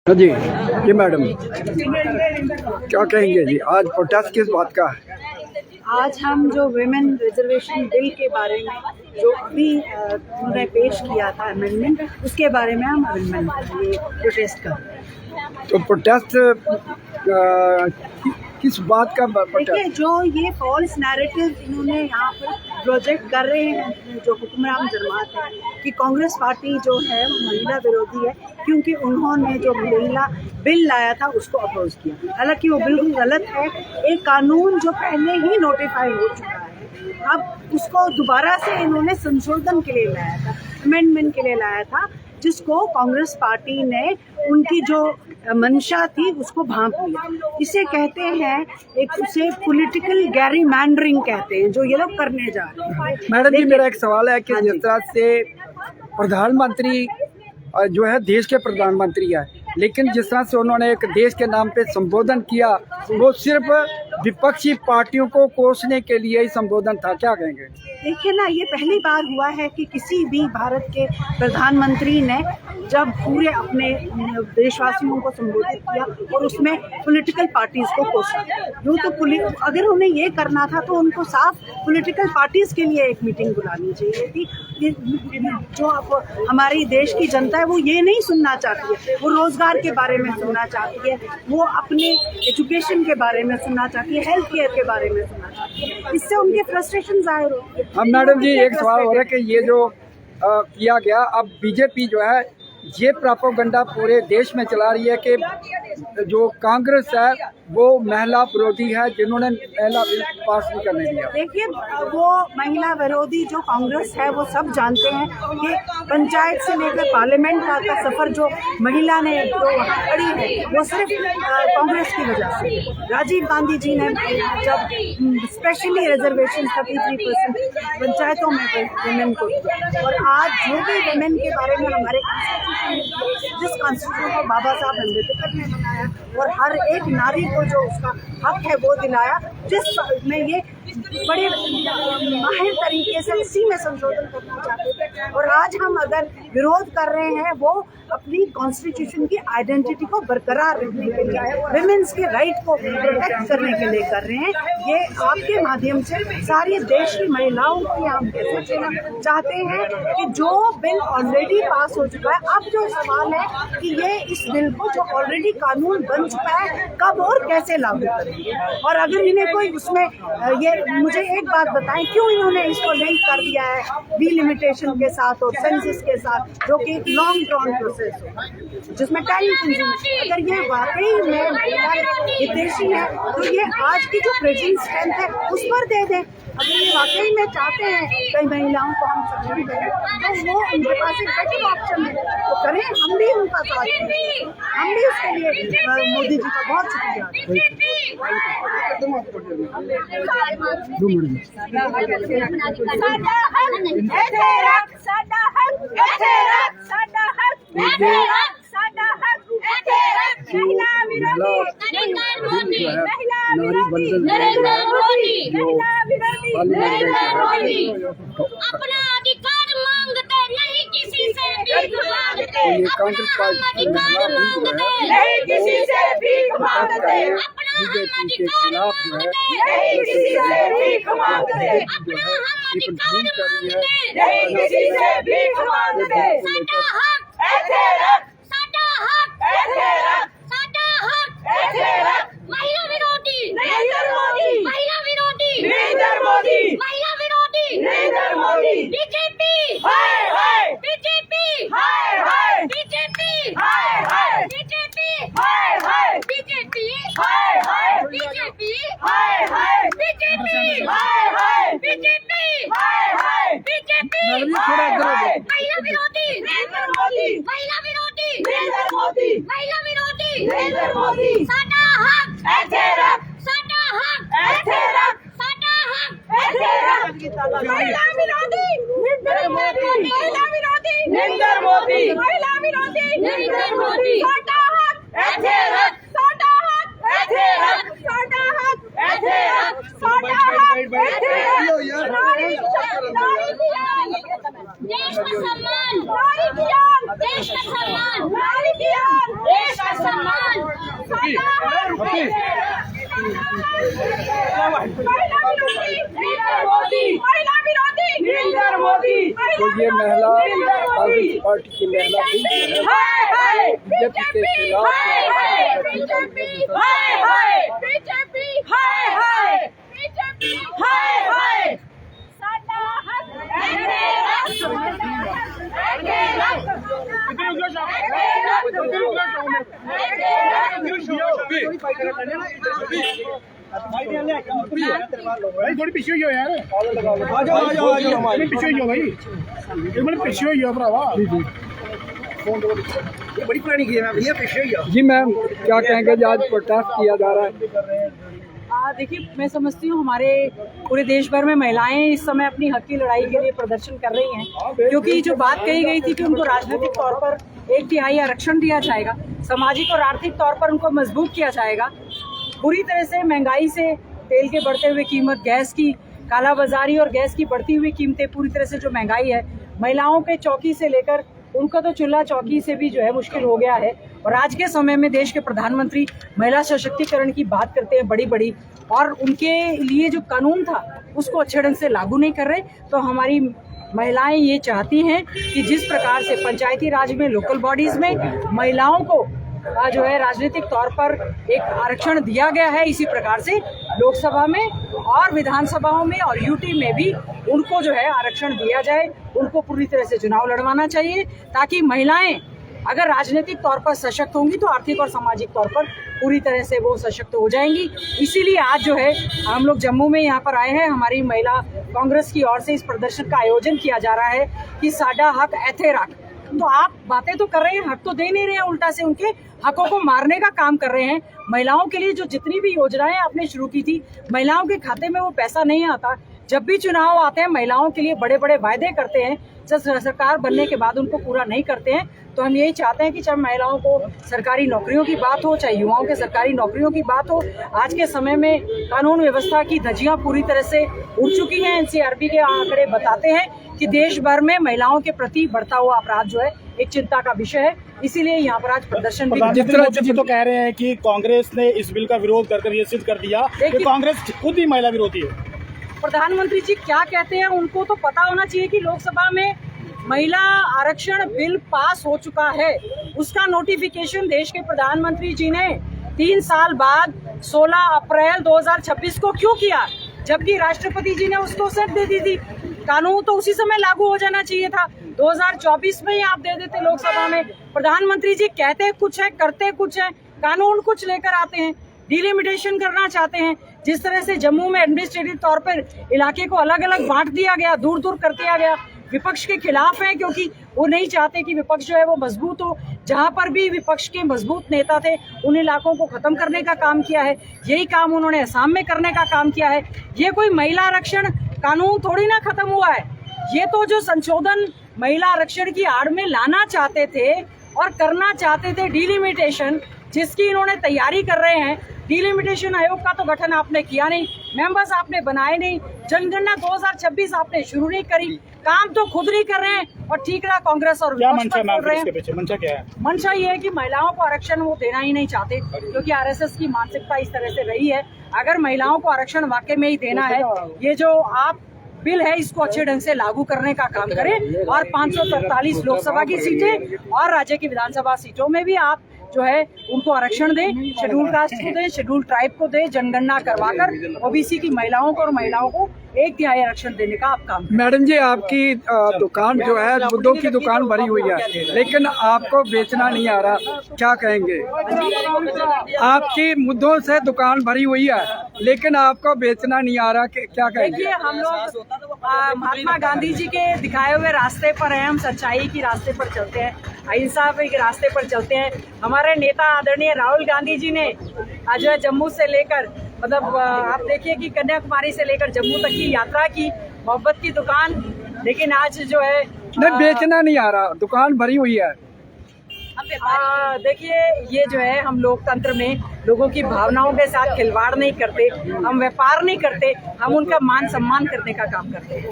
हाँ जी मैडम, क्या कहेंगे जी? आज प्रोटेस्ट किस बात का है? आज हम जो विमेन रिजर्वेशन बिल के बारे में जो अभी उन्होंने पेश किया था अमेंडमेंट, उसके बारे में हम अमेंडमेंट प्रोटेस्ट कर रहे हैं। तो प्रोटेस्ट किस बात का देखिए, प्रोटेस्ट? जो ये फॉल्स नैरेटिव इन्होंने यहाँ पर प्रोजेक्ट कर रहे हैं जो हुक्मरान जमात है कि कांग्रेस पार्टी जो है वो महिला विरोधी है, क्योंकि उन्होंने जो महिला बिल लाया था उसको अपोज किया। हालांकि वो बिल्कुल गलत है। एक कानून जो पहले ही नोटिफाई हो चुका है, अब उसको दोबारा से इन्होंने संशोधन के लिए लाया था, अमेंडमेंट के लिए लाया था, जिसको कांग्रेस पार्टी ने उनकी जो मंशा थी उसको भांप लिया। इसे कहते हैं, एक उसे पॉलिटिकल गैरीमैंडरिंग कहते हैं, जो ये लोग करने जा रहे हैं। मैडम जी, मेरा एक सवाल है कि हाँ जिस तरह से प्रधानमंत्री जो है देश के प्रधानमंत्री है, लेकिन जिस तरह से उन्होंने एक देश के नाम पे संबोधन किया, वो सिर्फ विपक्षी पार्टियों को कोसने के लिए ही संबोधन था, क्या कहेंगे? देखिए ना, ये पहली बार हुआ है कि किसी भी भारत के प्रधानमंत्री ने जब पूरे अपने देशवासियों को संबोधित किया और उसमें पॉलिटिकल पार्टीज को कोसा। जो तो अगर उन्हें ये करना था तो उनको साफ पॉलिटिकल पार्टीज के लिए एक मीटिंग बुलानी चाहिए थी। जो अब हमारी देश की जनता है वो ये नहीं सुनना चाहती है, वो रोजगार के बारे में सुनना चाहती है, वो अपने एजुकेशन के बारे में सुनना चाहती है, हेल्थ केयर के बारे में सुनना चाहती है। इससे उनके फ्रस्ट्रेशन जाहिर होते हैं। हाँ मैडम जी, एक सवाल हो रहा है कि ये जो किया गया, अब बीजेपी जो है ये प्रोपेगेंडा पूरे देश में चला रही है कि जो कांग्रेस है वो महिला विरोधी है, जिन्होंने महिला बिल पास नहीं करने दिया। देखिए, वो महिला विरोधी जो कांग्रेस है वो सब जानते हैं कि पंचायत से लेकर पार्लियामेंट का सफर जो महिला ने जो खड़ी है वो सिर्फ कांग्रेस की वजह से। राजीव गांधी जी ने जब स्पेशली रिजर्वेशन 33% पंचायतों में वुमेन को दिया, और आज जो भी वुमेन के बारे में हमारे जिस कॉन्स्टिट्यूशन को बाबा साहब अम्बेडकर ने बनाया और हर एक नारी को जो उसका हक है वो दिलाया, जिस में ये बड़े माहिर तरीके से इसी में संशोधन करना चाहते थे। और आज हम अगर विरोध कर रहे हैं वो अपनी कॉन्स्टिट्यूशन की आइडेंटिटी को बरकरार रखने के लिए, विमेंस के राइट को प्रोटेक्ट करने के लिए कर रहे हैं। ये आपके माध्यम से सारी देश की महिलाओं को हम सोचना चाहते हैं कि जो बिल ऑलरेडी पास हो चुका है, अब जो सवाल है कि ये इस बिल को जो ऑलरेडी कानून बन चुका है कब और कैसे लागू करेंगे। और अगर इन्हें कोई उसमें ये मुझे एक बात बताएं, क्यों इन्होंने इसको लिंक कर दिया है डिलिमिटेशन के साथ और सेंसस के साथ, जो कि एक लॉन्ग ड्रॉन प्रोसेस हो जिसमें टाइम कंज्यूमिंग। अगर ये वाकई में महिला हितैषी है तो ये आज की जो प्रेजेंट स्ट्रेंथ है उस पर दे दें। अगर ये वाकई में चाहते हैं कई महिलाओं को हम सपोर्ट करें तो वो उनके पास एक बेटर ऑप्शन है, तो करें। हम भी उनका साथ दें, हम भी उसके लिए मोदी जी का बहुत शुक्रिया। अपना अधिकार मांगते नहीं किसी से भीख मांगते, ये कांग्रेस पार्टी नहीं किसी से भीख मांगते, बीजेपी के खिलाफ जो है नहीं किसी से भीख मांगते, जो है एक ढूंढ कर रही है, नहीं किसी से भीख मांगते। साडा हक ऐसे रख, साडा हक ऐसे रख, साडा हक ऐसे रख। महिला विरोधी नरेंद्र मोदी, महिला विरोधी नरेंद्र मोदी, महिला विरोधी नरेंद्र मोदी। बीजेपी हाय हाय, बीजेपी हाय हाय, बीजेपी हाय हाय, बीजेपी हाय हाय, बीजेपी हाय हाय, बीजेपी हाय हाय, बीजेपी हाय हाय, बीजेपी हाय हाय, बीजेपी हाय हाय। महिला विरोधी नरेंद्र मोदी, महिला विरोधी नरेंद्र मोदी, महिला विरोधी नरेंद्र मोदी। साडा हक ऐसे रख, साडा हक ऐसे रख, साडा हक ऐसे रख। महिला विरोधी नरेंद्र मोदी, महिला विरोधी नरेंद्र मोदी, महिला विरोधी नरेंद्र मोदी। साडा हक ऐसे रख, साडा हक ऐसे रख, साडा हक ऐसे रख, साडा हक ऐसे रख। नारी देश का सम्मान, नारी देश का सम्मान, नारी देश का सम्मान तो ये महिला कांग्रेस पार्टी की महिला बीजेपी के खिलाफ भाई थोड़ी पीछे हो यार, आ जाओ पीछे हो भाई, एक मिनट पीछे हो भरावा, ये बड़ी पुरानी गेम है भैया, पीछे हो। जी मैम, क्या कहेंगे जो आज प्रोटेस्ट किया जा रहा है? देखिए, मैं समझती हूँ हमारे पूरे देश भर में महिलाएं इस समय अपनी हक की लड़ाई के लिए प्रदर्शन कर रही हैं, क्योंकि जो बात कही गई थी कि उनको राजनीतिक तौर पर 1/3 आरक्षण दिया जाएगा, सामाजिक और आर्थिक तौर पर उनको मजबूत किया जाएगा। पूरी तरह से महंगाई से, तेल के बढ़ते हुए कीमत, गैस की कालाबाजारी और गैस की बढ़ती हुई कीमतें, पूरी तरह से जो महंगाई है, महिलाओं के चौकी से लेकर उनका तो चूल्हा चौकी से भी जो है मुश्किल हो गया है। और आज के समय में देश के प्रधानमंत्री महिला सशक्तिकरण की बात करते हैं बड़ी बड़ी, और उनके लिए जो कानून था उसको अच्छे ढंग से लागू नहीं कर रहे। तो हमारी महिलाएं ये चाहती हैं कि जिस प्रकार से पंचायती राज में, लोकल बॉडीज में महिलाओं को जो है राजनीतिक तौर पर एक आरक्षण दिया गया है, इसी प्रकार से लोकसभा में और विधानसभाओं में और यूटी में भी उनको जो है आरक्षण दिया जाए। उनको पूरी तरह से चुनाव लड़वाना चाहिए, ताकि महिलाएं अगर राजनीतिक तौर पर सशक्त होंगी तो आर्थिक और सामाजिक तौर पर पूरी तरह से वो सशक्त हो जाएंगी। इसीलिए आज जो है हम लोग जम्मू में यहाँ पर आए हैं, हमारी महिला कांग्रेस की ओर से इस प्रदर्शन का आयोजन किया जा रहा है कि साडा हक एथे रख। तो आप बातें तो कर रहे हैं, हक तो दे नहीं रहे हैं, उल्टा से उनके हकों को मारने का काम कर रहे हैं। महिलाओं के लिए जो जितनी भी योजनाएं आपने शुरू की थी, महिलाओं के खाते में वो पैसा नहीं आता। जब भी चुनाव आते हैं महिलाओं के लिए बड़े बड़े वायदे करते हैं, जब सरकार बनने के बाद उनको पूरा नहीं करते हैं। तो हम यही चाहते हैं कि चाहे महिलाओं को सरकारी नौकरियों की बात हो, चाहे युवाओं के सरकारी नौकरियों की बात हो, आज के समय में कानून व्यवस्था की धज्जियां पूरी तरह से उड़ चुकी हैं। एनसीआरबी के आंकड़े बताते हैं कि देश भर में महिलाओं के प्रति बढ़ता हुआ अपराध जो है एक चिंता का विषय है। इसीलिए यहाँ पर आज प्रदर्शन भी प्रधानमंत्री तो कह रहे हैं कि कांग्रेस ने इस बिल का विरोध कर ये सिद्ध कर दिया कि कांग्रेस खुद ही महिला विरोधी है। प्रधानमंत्री जी क्या कहते हैं उनको तो पता होना चाहिए कि लोकसभा में महिला आरक्षण बिल पास हो चुका है। उसका नोटिफिकेशन देश के प्रधानमंत्री जी ने 3 साल बाद 16 अप्रैल 2026 को क्यों किया, जबकि राष्ट्रपति जी ने उसको सेट दे दी थी। कानून तो उसी समय लागू हो जाना चाहिए था, 2024 में ही आप दे देते लोकसभा में। प्रधानमंत्री जी कहते कुछ है, करते कुछ है, कानून कुछ लेकर आते हैं, डिलिमिटेशन करना चाहते हैं। जिस तरह से जम्मू में एडमिनिस्ट्रेटिव तौर पर इलाके को अलग अलग बांट दिया गया, दूर दूर कर दिया गया, विपक्ष के खिलाफ है, क्योंकि वो नहीं चाहते कि विपक्ष जो है वो मजबूत हो। जहां पर भी विपक्ष के मजबूत नेता थे उन इलाकों को खत्म करने का काम किया है। यही काम उन्होंने असम में करने का काम किया है। ये कोई महिला आरक्षण कानून थोड़ी ना खत्म हुआ है, ये तो जो संशोधन महिला आरक्षण की आड़ में लाना चाहते थे और करना चाहते थे डिलिमिटेशन, जिसकी इन्होंने तैयारी कर रहे हैं। डिलिमिटेशन आयोग का तो गठन आपने किया नहीं, मेंबर्स आपने बनाए नहीं, जनगणना 2026 आपने शुरू नहीं करी, काम तो खुद नहीं कर रहे हैं और ठीक रहा कांग्रेस और क्या मंशा क्या है? मंशा ये है कि महिलाओं को आरक्षण वो देना ही नहीं चाहते, क्योंकि आरएसएस की मानसिकता इस तरह से रही है। अगर महिलाओं को आरक्षण वाकई में ही देना है, ये जो आप बिल है इसको अच्छे ढंग से लागू करने का काम करें और 543 लोकसभा की सीटें और राज्य की विधानसभा सीटों में भी आप जो है उनको आरक्षण दें, शेड्यूल कास्ट को दें, शेड्यूल ट्राइब को दें, जनगणना करवाकर ओबीसी की महिलाओं को और महिलाओं को 1/3 आरक्षण देने का आप काम। मैडम जी, आपकी दुकान जो है मुद्दों की दुकान भरी हुई है, लेकिन आपको बेचना नहीं आ रहा, क्या कहेंगे? आपकी मुद्दों से दुकान भरी हुई है लेकिन आपको बेचना नहीं आ रहा, क्या कहेंगे? देखिए, हम लोग महात्मा गांधी जी के दिखाए हुए रास्ते पर हैं, हम सच्चाई की रास्ते पर चलते हैं, अहिंसा के रास्ते पर चलते हैं। हमारे नेता आदरणीय राहुल गांधी जी ने आज जम्मू से लेकर मतलब आप देखिए कि कन्याकुमारी से लेकर जम्मू तक की यात्रा की, मोहब्बत की दुकान, लेकिन आज जो है नहीं, बेचना नहीं आ रहा, दुकान भरी हुई है। देखिए, ये जो है हम लोकतंत्र में लोगों की भावनाओं के साथ खिलवाड़ नहीं करते, हम व्यापार नहीं करते, हम उनका मान सम्मान करने का काम करते हैं।